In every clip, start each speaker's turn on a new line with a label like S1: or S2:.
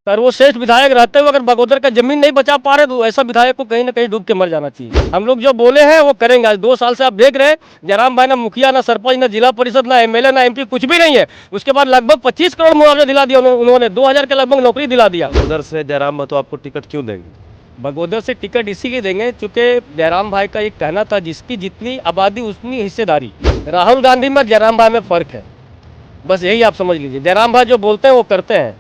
S1: सर्वश्रेष्ठ विधायक रहते हुए अगर बगोदर का जमीन नहीं बचा पा रहे तो ऐसा विधायक को कहीं ना कहीं डूब के मर जाना चाहिए। हम लोग जो बोले हैं वो करेंगे। आज 2 साल से आप देख रहे हैं जयराम भाई ना मुखिया ना सरपंच ना जिला परिषद ना एमएलए ना एमपी कुछ भी नहीं है। उसके बाद लगभग 25 करोड़ मुआवजा दिला दिया उन्होंने 2000 के लगभग नौकरी दिला दिया।
S2: उधर से जयराम महतो आपको टिकट क्यों देंगे?
S1: बगोदर से टिकट इसीलिए देंगे क्योंकि जयराम भाई का एक कहना था जिसकी जितनी आबादी उतनी हिस्सेदारी। राहुल गांधी में जयराम भाई में फर्क है, बस यही आप समझ लीजिए। जयराम भाई जो बोलते हैं वो करते हैं।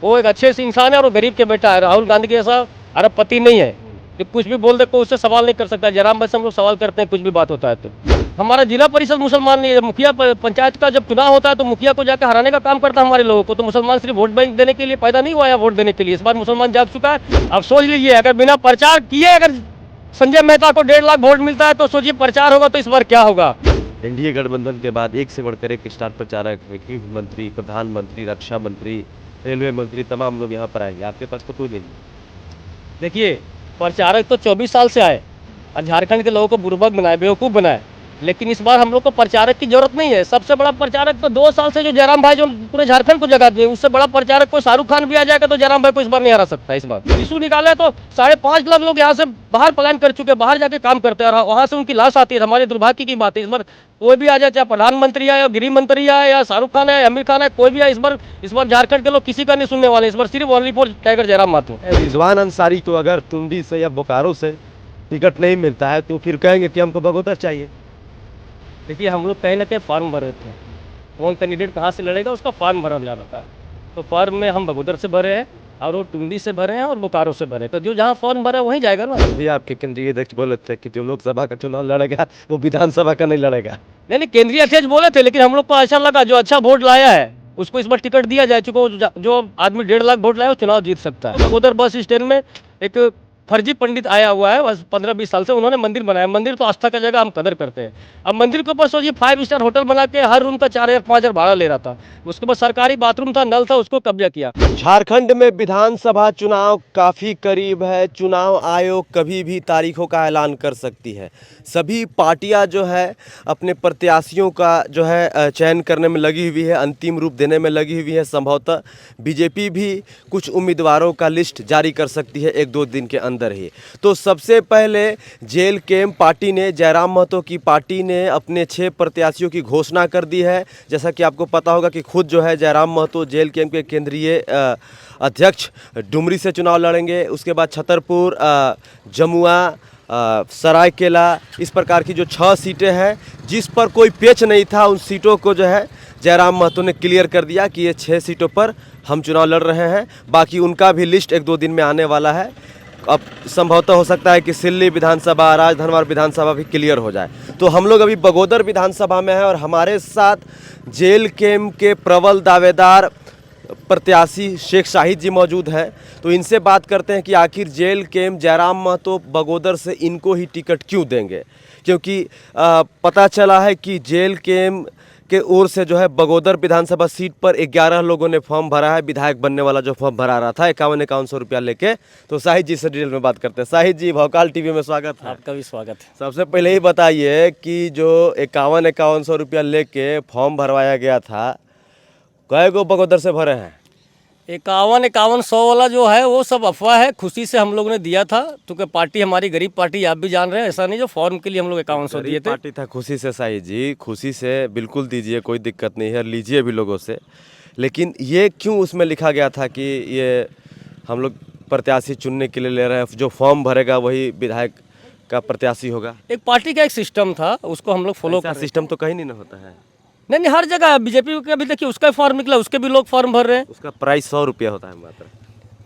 S1: वो एक अच्छे से इंसान है और वो गरीब के बेटा है। राहुल गांधी के ऐसा अरबपति नहीं है कि कुछ भी बोल दे कोई उससे सवाल नहीं कर सकता। जयराम भाई से हम लोग सवाल करते हैं कुछ भी बात होता है तो। हमारा जिला परिषद मुसलमान नहीं है। मुखिया पंचायत का जब चुनाव होता है तो मुखिया को जाकर हराने का काम करता है हमारे लोगों को। तो मुसलमान सिर्फ वोट बैंक देने के लिए पैदा नहीं हुआ है, वोट देने के लिए। इस बार मुसलमान जाग चुका है। अब सोच लीजिए अगर बिना प्रचार किए अगर संजय मेहता को 1.5 लाख वोट मिलता है तो सोचिए प्रचार होगा तो इस बार क्या होगा।
S2: एनडीए गठबंधन के बाद एक से बढ़कर एक स्टार प्रचारक, गृह मंत्री, प्रधानमंत्री, रक्षा मंत्री, रेलवे मंत्री, तमाम लोग यहाँ पर आएंगे। आपके पास तो कोई नहीं।
S1: देखिए प्रचारक तो 24 साल से आए और झारखंड के लोगों को बुर्बक बनाए, बेवकूफ़ बनाए। लेकिन इस बार हम लोग को प्रचारक की जरूरत नहीं है। सबसे बड़ा प्रचारक तो 2 साल से जो जयराम भाई जो पूरे झारखंड को जगा दिए, उससे बड़ा प्रचारक कोई शाहरुख खान भी आ जाएगा तो जयराम भाई को इस बार नहीं हरा सकता। इस बार इशू निकाले तो 5.5 लाख लोग यहाँ से बाहर पलायन कर चुके, बाहर जाके काम करते हैं और वहाँ से उनकी लाश आती है। हमारे दुर्भाग्य की बात है। इस बार कोई भी आ जाए, चाहे प्रधानमंत्री आए या गृह मंत्री आए या शाहरुख खान आए, आमिर खान आए, कोई भी आए, इस बार झारखंड के लोग किसी का नहीं सुनने वाले। इस बार सिर्फ only for Tiger Jairam Mathur.
S2: Rizwan Ansari को अगर टुंडी से या बोकारो से टिकट नहीं मिलता है तो फिर कहेंगे कि हमको बगोदर चाहिए।
S1: देखिए हम लोग कहीं ना कहीं फॉर्म भरे थे। कौन कैंडिडेट कहाँ से लड़ेगा उसका फॉर्म भरा जा रहा था। तो फॉर्म में हम बगोदर से भरे हैं और वो टुंडी से भरे हैं और बोकारो से भरे। तो जो जहाँ फॉर्म भरा वहीं जाएगा ना।
S2: अभी आपके केंद्रीय अध्यक्ष बोले थे कि जो लोकसभा का चुनाव लड़ेगा वो विधानसभा का नहीं लड़ेगा।
S1: नहीं, केंद्रीय अध्यक्ष बोले थे, लेकिन हम लोग को ऐसा लगा जो अच्छा वोट लाया है उसको इस बार टिकट दिया जाए। चूंकि जो आदमी 1.5 लाख वोट लाया वो चुनाव जीत सकता है। बगोदर बस स्टैंड में एक फर्जी पंडित आया हुआ है, बस 15-20 साल से उन्होंने मंदिर बनाया। मंदिर तो आस्था का जगह, हम कदर करते हैं। अब मंदिर के ऊपर सोचिए 5 स्टार होटल बना के हर रूम का 4,000-5,000 भाड़ा ले रहा था। उसके बाद सरकारी बाथरूम था, नल था, उसको कब्जा किया।
S2: झारखंड में विधानसभा चुनाव काफ़ी करीब है। चुनाव आयोग कभी भी तारीखों का ऐलान कर सकती है। सभी पार्टियां जो है अपने प्रत्याशियों का जो है चयन करने में लगी हुई है, अंतिम रूप देने में लगी हुई है। संभवतः बीजेपी भी कुछ उम्मीदवारों का लिस्ट जारी कर सकती है 1-2 दिन के अंदर ही। तो सबसे पहले जेल कैंप पार्टी ने, जयराम महतो की पार्टी ने अपने 6 प्रत्याशियों की घोषणा कर दी है। जैसा कि आपको पता होगा कि खुद जो है जयराम महतो जेल कैंप के केंद्रीय अध्यक्ष डुमरी से चुनाव लड़ेंगे। उसके बाद छतरपुर, जमुआ, सरायकेला, इस प्रकार की जो 6 सीटें हैं जिस पर कोई पेच नहीं था, उन सीटों को जो है जयराम महतो ने क्लियर कर दिया कि ये 6 सीटों पर हम चुनाव लड़ रहे हैं। बाकी उनका भी लिस्ट 1-2 दिन में आने वाला है। अब संभवतः हो सकता है कि सिल्ली विधानसभा, राजधनवार विधानसभा भी क्लियर हो जाए। तो हम लोग अभी बगोदर विधानसभा में हैं और हमारे साथ जेल कैंप के प्रबल दावेदार प्रत्याशी शेख शाहिद जी मौजूद हैं। तो इनसे बात करते हैं कि आखिर जेल कैंप जयराम महतो बगोदर से इनको ही टिकट क्यों देंगे, क्योंकि पता चला है कि जेल कैंप के ओर से जो है बगोदर विधानसभा सीट पर 11 लोगों ने फॉर्म भरा है। विधायक बनने वाला जो फॉर्म भरा रहा था 51-51 रुपया लेके। तो शाहिद जी से डिटेल में बात करते हैं। शाहिद जी, भौकाल टीवी में स्वागत है।
S1: आपका भी स्वागत है।
S2: सबसे पहले ही बताइए कि जो 51-51 रुपया लेके फॉर्म भरवाया गया था, कई गो बगोदर से भरे हैं?
S1: 51-51 वाला जो है वो सब अफवाह है। खुशी से हम लोग ने दिया था क्योंकि पार्टी हमारी गरीब पार्टी, आप भी जान रहे हैं। ऐसा नहीं जो फॉर्म के लिए हम लोग 5100 दिए थे।
S2: पार्टी था खुशी से। शाहिद जी, खुशी से बिल्कुल दीजिए, कोई दिक्कत नहीं है, लीजिए भी लोगों से। लेकिन ये क्यों उसमें लिखा गया था कि ये हम लोग प्रत्याशी चुनने के लिए ले रहे हैं, जो फॉर्म भरेगा वही विधायक का प्रत्याशी होगा?
S1: एक पार्टी का एक सिस्टम था, उसको हम लोग फॉलो कर।
S2: सिस्टम तो कहीं नहीं होता है।
S1: नहीं, हर जगह बीजेपी का भी देखिए, उसका फॉर्म निकला, उसके भी लोग फॉर्म भर रहे हैं।
S2: उसका प्राइस 100 रुपया होता है मात्र।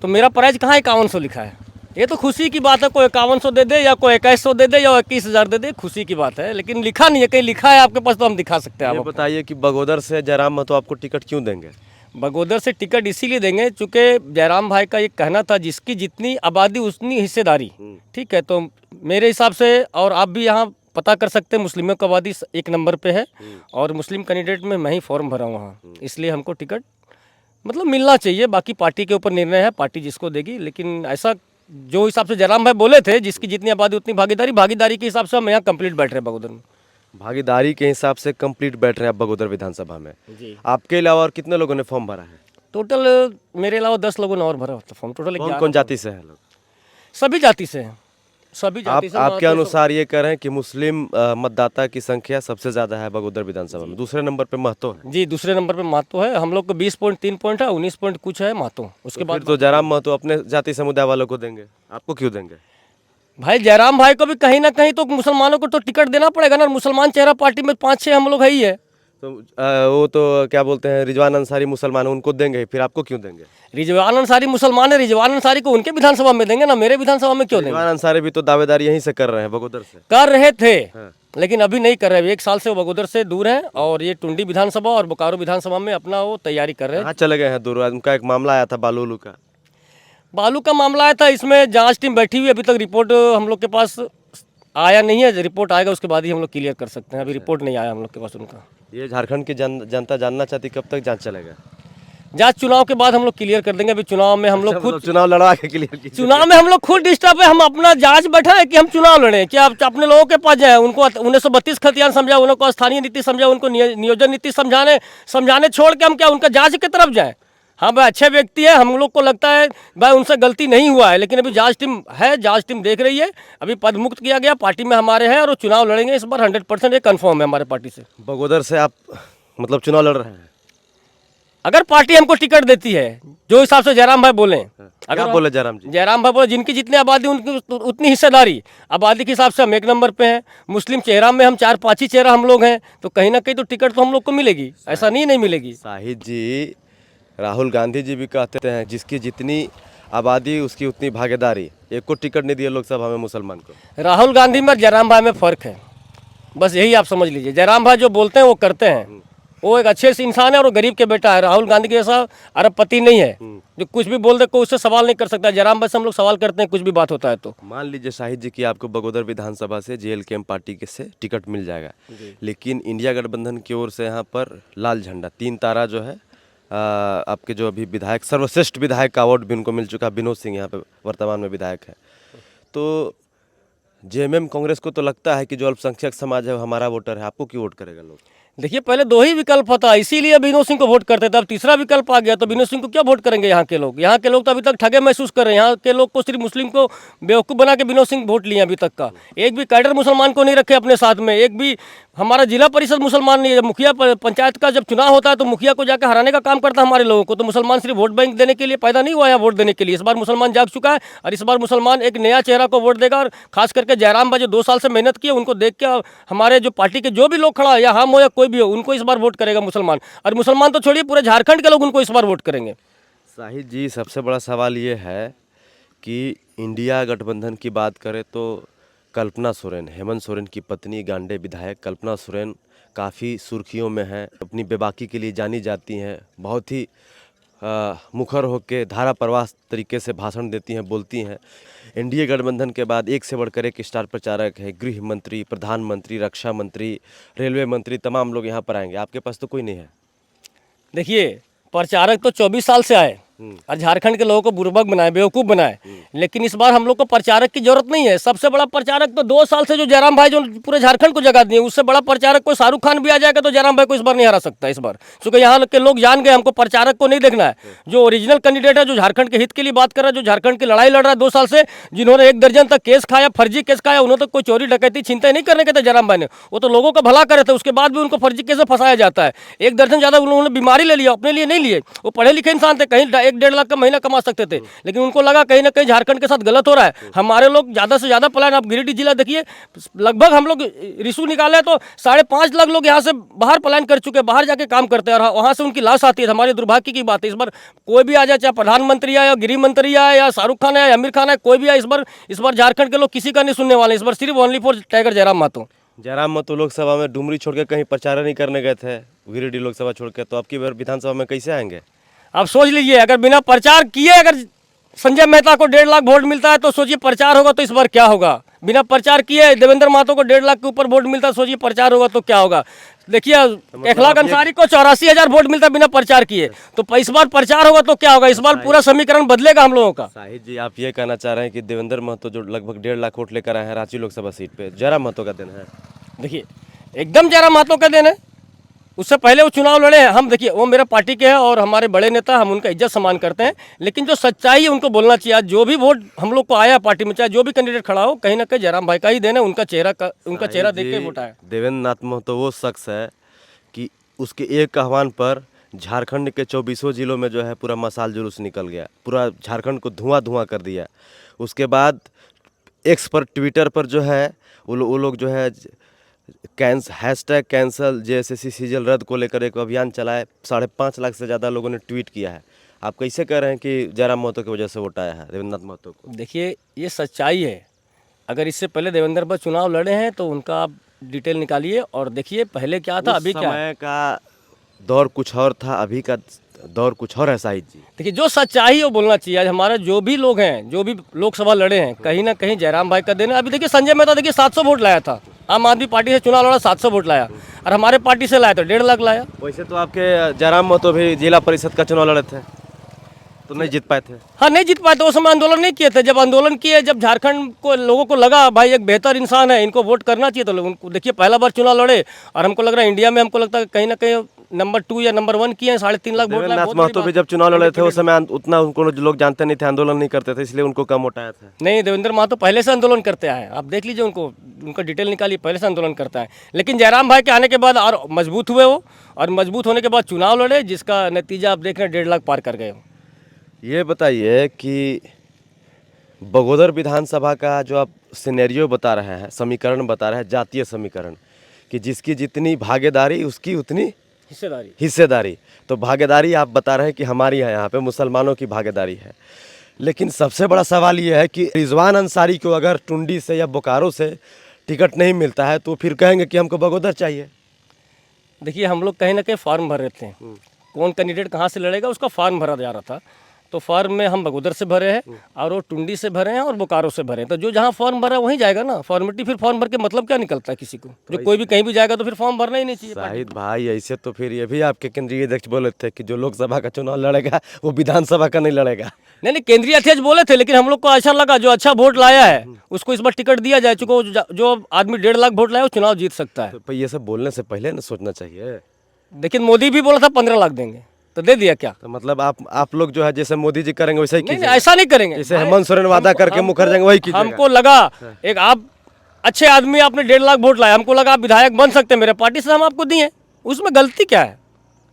S1: तो मेरा प्राइस कहाँ 5100 लिखा है? ये तो खुशी की बात है। कोई 5100 दे दे या कोई 2100 दे दे या 21,000 दे दे, खुशी की बात है। लेकिन लिखा नहीं है, कहीं लिखा है आपके पास तो हम दिखा सकते हैं।
S2: आप बताइए कि बगोदर से जयराम महतो आपको टिकट क्यों देंगे?
S1: बगोदर से टिकट इसीलिए देंगे क्योंकि जयराम भाई का ये कहना था जिसकी जितनी आबादी उतनी हिस्सेदारी। ठीक है, तो मेरे हिसाब से, और आप भी यहाँ पता कर सकते हैं, मुस्लिमों की आबादी 1 नंबर पे है और मुस्लिम कैंडिडेट में मैं ही फॉर्म भरा हूँ वहाँ। इसलिए हमको टिकट मतलब मिलना चाहिए। बाकी पार्टी के ऊपर निर्णय है, पार्टी जिसको देगी। लेकिन ऐसा जो हिसाब से जयराम भाई बोले थे, जिसकी जितनी आबादी उतनी भागीदारी के हिसाब से हम यहाँ कंप्लीट बैठ रहे हैं बगोदर में।
S2: भागीदारी के हिसाब से कंप्लीट बैठ रहे हैं आप बगोदर विधानसभा में जी। आपके अलावा और कितने लोगों ने फॉर्म भरा है?
S1: टोटल मेरे अलावा 10 लोगों ने और भरा था फॉर्म, टोटल
S2: कौन
S1: 11
S2: कौन जाति से हैं लोग?
S1: सभी जाति से हैं, सभी जाति से।
S2: आपके अनुसार ये कह रहे हैं कि मुस्लिम मतदाता की संख्या सबसे ज्यादा है बगोदर विधानसभा में, दूसरे नंबर पे महतो है।
S1: जी, दूसरे नंबर पे महतो है। हम लोग को 20.3 पॉइंट है, 19 पॉइंट कुछ है महतो। उसके
S2: फिर
S1: बाद
S2: तो जयराम महतो अपने जाति समुदाय वालों को देंगे, आपको क्यों देंगे?
S1: भाई जयराम भाई को भी कहीं ना कहीं तो मुसलमानों को तो टिकट देना पड़ेगा ना। मुसलमान चेहरा पार्टी में 5-6 हम लोग है ही है।
S2: तो वो तो क्या बोलते हैं, रिजवान अंसारी मुसलमान है, उनको देंगे, फिर आपको क्यों देंगे?
S1: रिजवान अंसारी मुसलमान है, रिजवान अंसारी को उनके विधानसभा में देंगे ना, मेरे विधानसभा में क्यों देंगे?
S2: रिजवान अंसारी भी तो दावेदारी यहीं से कर रहे हैं, बगोदर से
S1: कर रहे थे
S2: हाँ।
S1: लेकिन अभी नहीं कर रहे। 1 साल से वो बगोदर से दूर हैं और ये टुंडी विधानसभा और बोकारो विधानसभा में अपना वो तैयारी कर रहे हैं।
S2: कहाँ चले गए हैं दूर? उनका एक मामला आया था बालू उलू का।
S1: बालू का मामला आया था, इसमें जांच टीम बैठी हुई, अभी तक रिपोर्ट हम लोग के पास आया नहीं है। रिपोर्ट आएगा उसके बाद ही हम लोग क्लियर कर सकते हैं, अभी रिपोर्ट नहीं आया हम लोग के पास उनका।
S2: ये झारखंड की जनता जानना चाहती कब तक जांच चलेगा?
S1: जांच चुनाव के बाद हम लोग क्लियर कर देंगे। अभी चुनाव में हम लोग खुद
S2: चुनाव लड़वा के क्लियर कीजिए।
S1: चुनाव में हम लोग खुद डिस्टर्ब है। हम अपना जांच बैठा है कि हम चुनाव लड़े, कि आप अपने लोगों के पास जाए, उनको 1932 खतियान समझा, उनको स्थानीय नीति समझा, उनको नियोजन नीति समझाने छोड़ के हम क्या उनका जांच की तरफ जाए? हाँ भाई, अच्छे व्यक्ति है, हम लोग को लगता है भाई उनसे गलती नहीं हुआ है, लेकिन अभी जांच टीम है, जांच टीम देख रही है। अभी पद मुक्त किया गया, पार्टी में हमारे हैं और वो चुनाव लड़ेंगे इस बार 100%। ये कन्फर्म है हमारे पार्टी से।
S2: बगोदर से आप मतलब चुनाव लड़ रहे हैं?
S1: अगर पार्टी हमको टिकट देती है, जो हिसाब से जयराम भाई बोले,
S2: अगर बोले जयराम जी,
S1: जयराम भाई बोले जिनकी जितनी आबादी उनकी उतनी हिस्सेदारी, आबादी के हिसाब से हम 1 नंबर पे हैं। मुस्लिम चेहरा में हम 4-5 ही चेहरा हम लोग हैं, तो कहीं ना कहीं तो टिकट तो हम लोग को मिलेगी, ऐसा नहीं मिलेगी।
S2: शाहिद जी, राहुल गांधी जी भी कहते हैं जिसकी जितनी आबादी उसकी उतनी भागीदारी। एक को टिकट नहीं दिया लोकसभा में मुसलमान को।
S1: राहुल गांधी में जयराम भाई में फ़र्क है, बस यही आप समझ लीजिए। जयराम भाई जो बोलते हैं वो करते हैं, वो एक अच्छे से इंसान है और वो गरीब के बेटा है। राहुल गांधी के जैसा अरबपति नहीं है जो कुछ भी बोल दे, कोई उससे सवाल नहीं कर सकता। जयराम भाई से हम लोग सवाल करते हैं कुछ भी बात होता है तो।
S2: मान लीजिए शाहिद जी कि आपको बगोदर विधानसभा से JLKM पार्टी के से टिकट मिल जाएगा, लेकिन इंडिया गठबंधन की ओर से यहाँ पर लाल झंडा 3 तारा जो है, आपके जो अभी विधायक, सर्वश्रेष्ठ विधायक का अवार्ड भी उनको मिल चुका, विनोद सिंह यहाँ पे वर्तमान में विधायक है। तो JMM कांग्रेस को तो लगता है कि जो अल्पसंख्यक समाज है वो हमारा वोटर है, आपको क्यों वोट करेगा लोग?
S1: देखिए, पहले 2 ही विकल्प था, इसीलिए विनोद सिंह को वोट करते थे। अब तीसरा विकल्प आ गया तो विनोद सिंह को क्या वोट करेंगे यहाँ के लोग? यहाँ के लोग तो अभी तक ठगे महसूस कर रहे हैं। यहाँ के लोग को सिर्फ मुस्लिम को बेवकूफ़ बना के विनोद सिंह वोट लिए अभी तक का। एक भी कैडर मुसलमान को नहीं रखे अपने साथ में, एक भी हमारा जिला परिषद मुसलमान नहीं है। जब मुखिया पंचायत का जब चुनाव होता है तो मुखिया को जाकर हराने का काम करता है हमारे लोगों को। तो मुसलमान सिर्फ वोट बैंक देने के लिए पैदा नहीं हुआ है, वोट देने के लिए। इस बार मुसलमान जाग चुका है और इस बार मुसलमान एक नया चेहरा को वोट देगा। और खास करके जयराम भाई जो 2 साल से मेहनत किए, उनको देख के हमारे जो पार्टी के जो भी लोग खड़ा है, या हम हो या कोई भी हो, उनको इस बार वोट करेगा मुसलमान। और मुसलमान तो छोड़िए, पूरे झारखंड के लोग उनको इस बार वोट करेंगे।
S2: शाहिद जी, सबसे बड़ा सवाल ये है कि इंडिया गठबंधन की बात करें तो कल्पना सोरेन, हेमंत सोरेन की पत्नी, गांडे विधायक कल्पना सोरेन काफ़ी सुर्खियों में हैं, अपनी बेबाकी के लिए जानी जाती हैं। बहुत ही मुखर होकर धारा प्रवाह तरीके से भाषण देती हैं, बोलती हैं। एनडीए गठबंधन के बाद एक से बढ़कर एक स्टार प्रचारक है, गृह मंत्री, प्रधानमंत्री, रक्षा मंत्री, रेलवे मंत्री, तमाम लोग यहाँ पर आएंगे। आपके पास तो कोई नहीं है।
S1: देखिए, प्रचारक तो 24 साल से आए और झारखंड के लोगों को बुर्बक बनाए, बेवकूफ़ बनाए, लेकिन इस बार हम लोग को प्रचारक की जरूरत नहीं है। सबसे बड़ा प्रचारक तो 2 साल से जो जयराम भाई जो पूरे झारखंड को जगा दिए, उससे बड़ा प्रचारक कोई शाहरुख खान भी आ जाएगा तो जयराम भाई को इस बार नहीं हरा सकता इस बार। क्योंकि यहाँ के लोग जान गए, हमको प्रचारक को नहीं देखना है। जो ओरिजिनल कैंडिडेट है, जो झारखंड के हित के लिए बात कर रहा है, जो झारखंड की लड़ाई लड़ रहा है 2 साल से, जिन्होंने 1 दर्जन तक केस खाया, फर्जी केस खाया, उन्होंने तो कोई चोरी डकैती छिनताई नहीं करने के थे जयराम भाई ने। वो तो लोगों का भला करे थे, उसके बाद भी उनको फर्जी केस में फंसाया जाता है। 1 दर्जन ज़्यादा उन्होंने बीमारी ले लिया, अपने लिए नहीं लिए। वो पढ़े लिखे इंसान थे, कहीं 1-1.5 लाख का महीना कमा सकते थे, लेकिन उनको लगा कहीं ना कहीं झारखंड के साथ गलत हो रहा है। हमारे लोग ज़्यादा से ज़्यादा पलायन, आप गिरिडीह जिला देखिए, लगभग हम लोग रिशू निकाले तो 5.5 लाख लोग यहाँ से बाहर पलायन कर चुके हैं, बाहर जाके काम करते हैं और वहाँ से उनकी लाश आती है। हमारे दुर्भाग्य की बात है। इस बार कोई भी आ जाए, चाहे प्रधानमंत्री आए या गृह मंत्री आए या शाहरुख खान आए या आमिर खान आए, कोई भी आए, इस बार झारखंड के लोग किसी का नहीं सुनने वाले। इस बार सिर्फ only for Tiger Jairam Mahto.
S2: Jairam Mahto Lok Sabha में डुमरी छोड़ के कहीं प्रचार नहीं करने गए थे, गिरिडीह लोकसभा छोड़ के, तो आपकी विधानसभा में कैसे आएंगे?
S1: आप सोच लीजिए, अगर बिना प्रचार किए अगर संजय मेहता को 1.5 लाख वोट मिलता है तो सोचिए प्रचार होगा तो इस बार क्या होगा। बिना प्रचार किए देवेंद्र महतो को 1.5 लाख के ऊपर वोट मिलता है, सोचिए प्रचार होगा तो क्या होगा। देखिए, इखलाक अंसारी को 84,000 वोट मिलता है बिना प्रचार किए, तो इस बार प्रचार होगा तो क्या होगा। इस बार पूरा समीकरण बदलेगा हम लोगों का।
S2: शाहिद जी, आप ये कहना चाह रहे हैं कि देवेंद्र महतो जो लगभग 1.5 लाख वोट लेकर आए हैं रांची लोकसभा सीट पे, जयराम महतो का दिन है?
S1: देखिए, एकदम जयराम महतो का दिन है। उससे पहले वो चुनाव लड़े हैं। हम देखिए वो मेरा पार्टी के हैं और हमारे बड़े नेता, हम उनका इज्जत सम्मान करते हैं, लेकिन जो सच्चाई है उनको बोलना चाहिए। आज जो भी वोट हम लोग को आया पार्टी में, चाहे जो भी कैंडिडेट खड़ा हो, कहीं ना कहीं जयराम भाई का ही देना है। उनका चेहरा देख के वोट आया।
S2: देवेंद्र नाथ महतो वो शख्स है कि उसके एक आह्वान पर झारखंड के 24 जिलों में जो है पूरा मशाल जुलूस निकल गया, पूरा झारखंड को धुआं धुआं कर दिया। उसके बाद एक्स पर, ट्विटर पर जो है वो लोग जो है हैशटैग कैंसल जेएसएससी सीजल रद्द को लेकर एक अभियान चलाए। 5.5 लाख से ज़्यादा लोगों ने ट्वीट किया है। आप कैसे कह रहे हैं कि जयराम महतो की वजह से वोट आया है देवेंद्र नाथ महतो को?
S1: देखिए ये सच्चाई है। अगर इससे पहले देवेंद्र भाई चुनाव लड़े हैं तो उनका आप डिटेल निकालिए और देखिए पहले क्या था, अभी क्या है।
S2: समय का दौर कुछ और था, अभी का दौर कुछ और है शाहिद जी।
S1: देखिए जो सच्चाई है वो बोलना चाहिए। आज हमारे जो भी लोग हैं, जो भी लोकसभा लड़े हैं, कहीं ना कहीं जयराम भाई का देना। अभी देखिए संजय मेहता देखिए 700 वोट लाया था, आम आदमी पार्टी से चुनाव लड़ा, 700 वोट लाया, और हमारे पार्टी से लाया तो 1.5 लाख लाया।
S2: वैसे तो आपके जयराम महतो भी जिला परिषद का चुनाव लड़े थे तो नहीं जीत पाए थे।
S1: हाँ नहीं जीत पाए थे, उस समय आंदोलन नहीं किए थे। जब आंदोलन किए, जब झारखंड को लोगों को लगा भाई एक बेहतर इंसान है, इनको वोट करना चाहिए, तो उनको देखिए पहला बार चुनाव लड़े और हमको लग रहा है इंडिया में, हमको लगता है कहीं ना कहीं नंबर 2 या नंबर 1 किए हैं। 3.5 लाख वोट लाए।
S2: देवेंद्र नाथ महतो भी जब चुनाव लड़े थे उस समय उतना उनको लोग जानते नहीं थे, आंदोलन नहीं करते थे, इसलिए उनको कम वोट आया था।
S1: नहीं, देवेंद्र महतो पहले से आंदोलन करते आए हैं। आप देख लीजिए उनको, उनका डिटेल निकालिए, पहले से आंदोलन करता है। लेकिन जयराम भाई के आने के बाद और मजबूत हुए वो, और मजबूत होने के बाद चुनाव लड़े, जिसका नतीजा आप देख रहे हैं 1.5 लाख पार कर गए।
S2: ये बताइए कि बगोदर विधानसभा का जो आप सिनेरियो बता रहे हैं, समीकरण बता रहे हैं, जातीय समीकरण, कि जिसकी जितनी भागीदारी उसकी उतनी हिस्सेदारी। तो भागीदारी आप बता रहे हैं कि हमारी है, यहाँ पे मुसलमानों की भागीदारी है। लेकिन सबसे बड़ा सवाल ये है कि रिजवान अंसारी को अगर टुंडी से या बोकारो से टिकट नहीं मिलता है तो फिर कहेंगे कि हमको बगोदर चाहिए।
S1: देखिए हम लोग कहीं ना कहीं फॉर्म भर रहे थे, कौन कैंडिडेट कहाँ से लड़ेगा उसका फॉर्म भरा जा रहा था। तो फॉर्म में हम बगोदर से भरे हैं और वो टुंडी से भरे हैं और बोकारो से भरे हैं। तो जो जहाँ फॉर्म भरा वहीं जाएगा ना। फॉर्मेलिटी, फिर फॉर्म भर के मतलब क्या निकलता है किसी को? जो कोई भी कहीं भी जाएगा तो फिर फॉर्म भरना ही नहीं चाहिए।
S2: शाहिद भाई ऐसे तो फिर ये भी आपके केंद्रीय अध्यक्ष बोले थे कि जो लोकसभा का चुनाव लड़ेगा वो विधानसभा का नहीं लड़ेगा।
S1: नहीं, केंद्रीय अध्यक्ष बोले थे, लेकिन हम लोग को अच्छा लगा जो अच्छा वोट लाया है उसको इस बार टिकट दिया जाए। चूंकि जो आदमी 1.5 लाख वोट लाया वो चुनाव जीत सकता है।
S2: तो ये सब बोलने से पहले ना सोचना चाहिए।
S1: लेकिन मोदी भी बोला था 15 लाख देंगे, तो दे दिया क्या?
S2: तो मतलब आप लोग जो है जैसे मोदी जी करेंगे वैसा ही
S1: नहीं,
S2: कीजिए।
S1: ऐसा नहीं करेंगे।
S2: जैसे हेमंत सोरेन वादा करके मुखर जाएंगे वही कीजिएगा।
S1: हमको लगा एक आप अच्छे आदमी, आपने 1.5 लाख वोट लाया, हमको लगा आप विधायक बन सकते हैं मेरे पार्टी से, हम आपको दिए। उसमें गलती क्या है?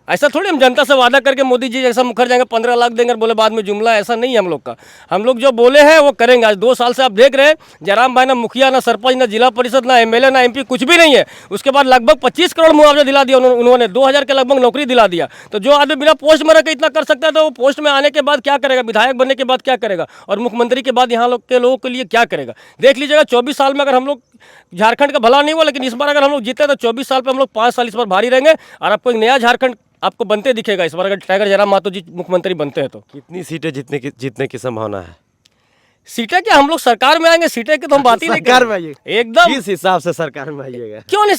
S1: ऐसा थोड़ी हम जनता से वादा करके मोदी जी जैसा मुखर जाएंगे 15 लाख देंगे बोले बाद में जुमला, ऐसा नहीं है हम लोग का। हम लोग जो बोले हैं वो करेंगे। आज 2 साल से आप देख रहे हैं जयराम भाई ना मुखिया, ना सरपंच, ना जिला परिषद, ना एमएलए, ना एमपी, कुछ भी नहीं है। उसके बाद लगभग 25 करोड़ मुआवजा दिला दिया उन्होंने, 2000 के लगभग नौकरी दिला दिया। तो जो आदमी बिना पोस्ट में रह के इतना कर सकता है तो वो पोस्ट में आने के बाद क्या करेगा, विधायक बनने के बाद क्या करेगा, और मुख्यमंत्री के बाद यहाँ के लोगों के लिए क्या करेगा? देख लीजिएगा 24 साल में अगर हम लोग, झारखंड का भला नहीं हुआ लेकिन इस बार अगर हम लोग जीते तो 24 साल पर हम लोग 5 साल इस बार भारी रहेंगे और आपको एक नया झारखंड आपको बनते दिखेगा इस बार, अगर टाइगर जयराम महतो जी मुख्यमंत्री बनते हैं तो।
S2: कितनी सीटें जीतने की संभावना है?
S1: सीटें क्या, हम लोग सरकार में आएंगे, सीटें की तो हम बात ही नहीं
S2: सरकार में आइए
S1: एकदम।
S2: किस हिसाब से सरकार में आइएगा?
S1: क्यों नहीं?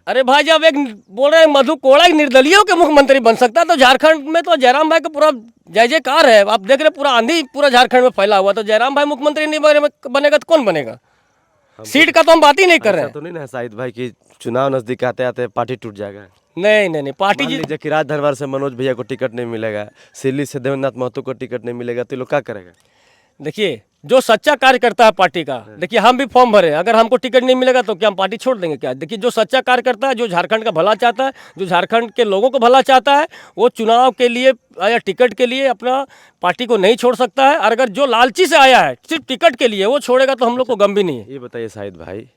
S1: अरे भाई जब एक बोल रहे हैं मधु कोड़ा निर्दलीय के मुख्यमंत्री बन सकता है तो झारखंड में तो जयराम भाई का पूरा जय जयकार है। आप देख रहे पूरा आंधी पूरा झारखंड में फैला हुआ, तो जयराम भाई मुख्यमंत्री नहीं बनेगा तो कौन बनेगा? सीट का तो हम बात ही नहीं कर रहे हैं।
S2: तो नहीं ना शाहिद भाई कि चुनाव नजदीक आते आते पार्टी टूट जाएगा?
S1: नहीं, पार्टी जी
S2: लीजिए कि राज दरबार से मनोज भैया को टिकट नहीं मिलेगा, सिल्ली से देवेंद्र नाथ महतो को टिकट नहीं मिलेगा, तो लोग क्या करेगा?
S1: देखिए जो सच्चा कार्य करता है पार्टी का, देखिए हम भी फॉर्म भरे, अगर हमको टिकट नहीं मिलेगा तो क्या हम पार्टी छोड़ देंगे क्या? देखिए जो सच्चा कार्य करता है, जो झारखंड का भला चाहता है, जो झारखंड के लोगों को भला चाहता है, वो चुनाव के लिए या टिकट के लिए अपना पार्टी को नहीं छोड़ सकता है। और अगर जो लालची से आया है सिर्फ टिकट के लिए वो छोड़ेगा तो हम लोग को गम भी नहीं है।
S2: ये बताइए शाहिद भाई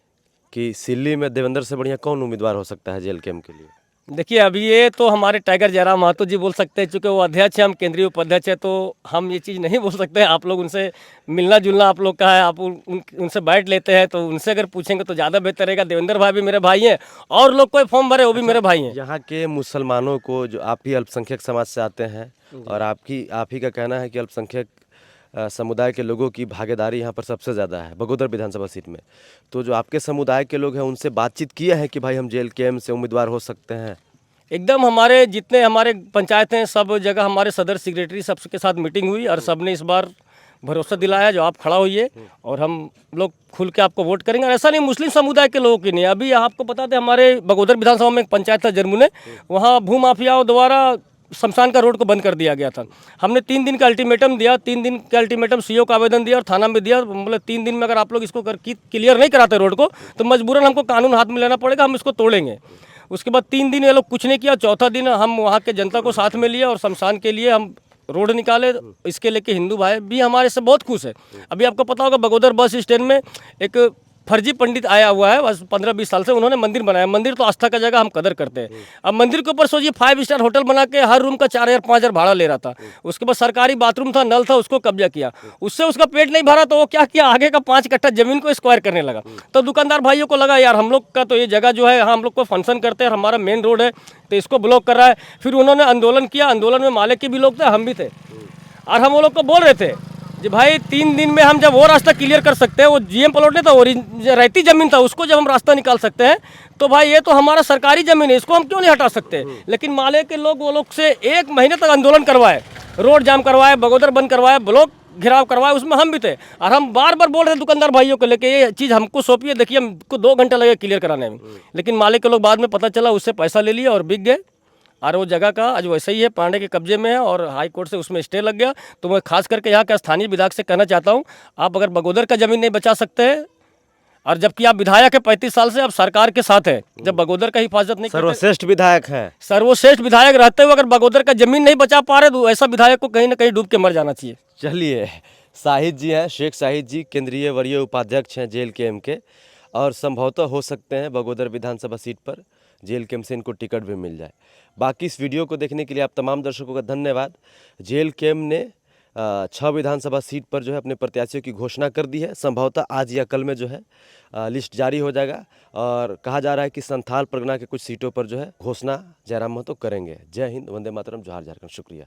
S2: कि सिल्ली में देवेंद्र से बढ़िया कौन उम्मीदवार हो सकता है जेल कैम्प के लिए?
S1: देखिए अभी ये तो हमारे टाइगर जयराम महतो जी बोल सकते हैं, चूँकि वो अध्यक्ष है, हम केंद्रीय उपाध्यक्ष है, तो हम ये चीज़ नहीं बोल सकते। आप लोग उनसे मिलना जुलना आप लोग का है, आप उनसे बैठ लेते हैं, तो उनसे अगर पूछेंगे तो ज़्यादा बेहतर रहेगा। देवेंद्र भाई भी मेरे भाई हैं और लोग कोई फॉर्म भरे वो भी मेरे भाई हैं।
S2: यहाँ के मुसलमानों को, जो आप ही अल्पसंख्यक समाज से आते हैं और आप ही का कहना है कि अल्पसंख्यक समुदाय के लोगों की भागीदारी यहाँ पर सबसे ज़्यादा है बगोदर विधानसभा सीट में, तो जो आपके समुदाय के लोग हैं उनसे बातचीत किया है कि भाई हम जेल कैम्प से उम्मीदवार हो सकते हैं?
S1: एकदम हमारे जितने हमारे पंचायत हैं सब जगह हमारे सदर सेक्रेटरी सबके साथ मीटिंग हुई और सब ने इस बार भरोसा दिलाया जो आप खड़ा होइए और हम लोग खुल के आपको वोट करेंगे। और ऐसा नहीं मुस्लिम समुदाय के लोगों की नहीं, अभी आपको पता था हमारे बगोदर विधानसभा में एक पंचायत था जरमुने, वहाँ भू माफियाओं द्वारा शमशान का रोड को बंद कर दिया गया था। हमने 3 दिन का अल्टीमेटम दिया, 3 दिन का अल्टीमेटम सीओ का आवेदन दिया और थाना में दिया, बोले 3 दिन में अगर आप लोग इसको क्लियर नहीं कराते रोड को तो मजबूरन हमको कानून हाथ में लेना पड़ेगा, हम इसको तोड़ेंगे। उसके बाद 3 दिन ये लोग कुछ नहीं किया, चौथा दिन हम वहाँ के जनता को साथ में लिए और शमशान के लिए हम रोड निकाले। इसके लेके हिंदू भाई भी हमारे से बहुत खुश है। अभी आपको पता होगा बगोदर बस स्टैंड में एक फर्जी पंडित आया हुआ है, बस 15-20 साल से उन्होंने मंदिर बनाया। मंदिर तो आस्था का जगह, हम कदर करते हैं। अब मंदिर के ऊपर सोचिए 5 स्टार होटल बना के हर रूम का 4,000-5,000 भाड़ा ले रहा था। उसके बाद सरकारी बाथरूम था, नल था, उसको कब्जा किया। उससे उसका पेट नहीं भरा तो वो क्या किया, आगे का 5 कट्ठा जमीन को स्क्वायर करने लगा। तो दुकानदार भाइयों को लगा यार हम लोग का तो ये जगह जो है, हाँ हम लोग को फंक्शन करते हैं, हमारा मेन रोड है तो इसको ब्लॉक कर रहा है। फिर उन्होंने आंदोलन किया, आंदोलन में माले के भी लोग थे, हम भी थे, और हम वो लोग को बोल रहे थे जी भाई 3 दिन में हम जब वो रास्ता क्लियर कर सकते हैं, वो जीएम प्लॉट नहीं था, वो रहती ज़मीन था, उसको जब हम रास्ता निकाल सकते हैं तो भाई ये तो हमारा सरकारी ज़मीन है, इसको हम क्यों नहीं हटा सकते। लेकिन माले के लोग वो लोग से 1 महीने तक आंदोलन करवाए, रोड जाम करवाए, बगोदर बंद करवाए, ब्लॉक घिराव करवाए, उसमें हम भी थे। और हम बार बार बोल रहे थे दुकानदार भाइयों को लेके ये चीज़ हमको सौंपिए, देखिए हमको 2 घंटे लगे क्लियर कराने में। लेकिन माले के लोग बाद में पता चला उससे पैसा ले लिया और बिक गए। और वो जगह का आज वैसे ही है, पांडे के कब्जे में है और हाई कोर्ट से उसमें स्टे लग गया। तो मैं खास करके यहाँ के स्थानीय विधायक से कहना चाहता हूँ, आप अगर बगोदर का ज़मीन नहीं बचा सकते हैं, और जबकि आप विधायक है 35 साल से, आप सरकार के साथ है, जब बगोदर का हिफाजत नहीं करते,
S2: सर्वश्रेष्ठ विधायक है,
S1: सर्वश्रेष्ठ विधायक रहते हुए अगर बगोदर का ज़मीन नहीं बचा पा रहे तो ऐसा विधायक को कहीं ना कहीं डूब के मर जाना चाहिए।
S2: चलिए, शाहिद जी हैं, शेख शाहिद जी केंद्रीय वरीय उपाध्यक्ष हैं JLKM के, और संभवतः हो सकते हैं बगोदर विधानसभा सीट पर JLKM से इनको टिकट भी मिल जाए। बाकी इस वीडियो को देखने के लिए आप तमाम दर्शकों का धन्यवाद। JLKM ने 6 विधानसभा सीट पर जो है अपने प्रत्याशियों की घोषणा कर दी है। संभवतः आज या कल में जो है लिस्ट जारी हो जाएगा, और कहा जा रहा है कि संथाल परगना के कुछ सीटों पर जो है घोषणा जयराम महतो करेंगे। जय हिंद, वंदे मातरम, जोहार झारखंड, शुक्रिया।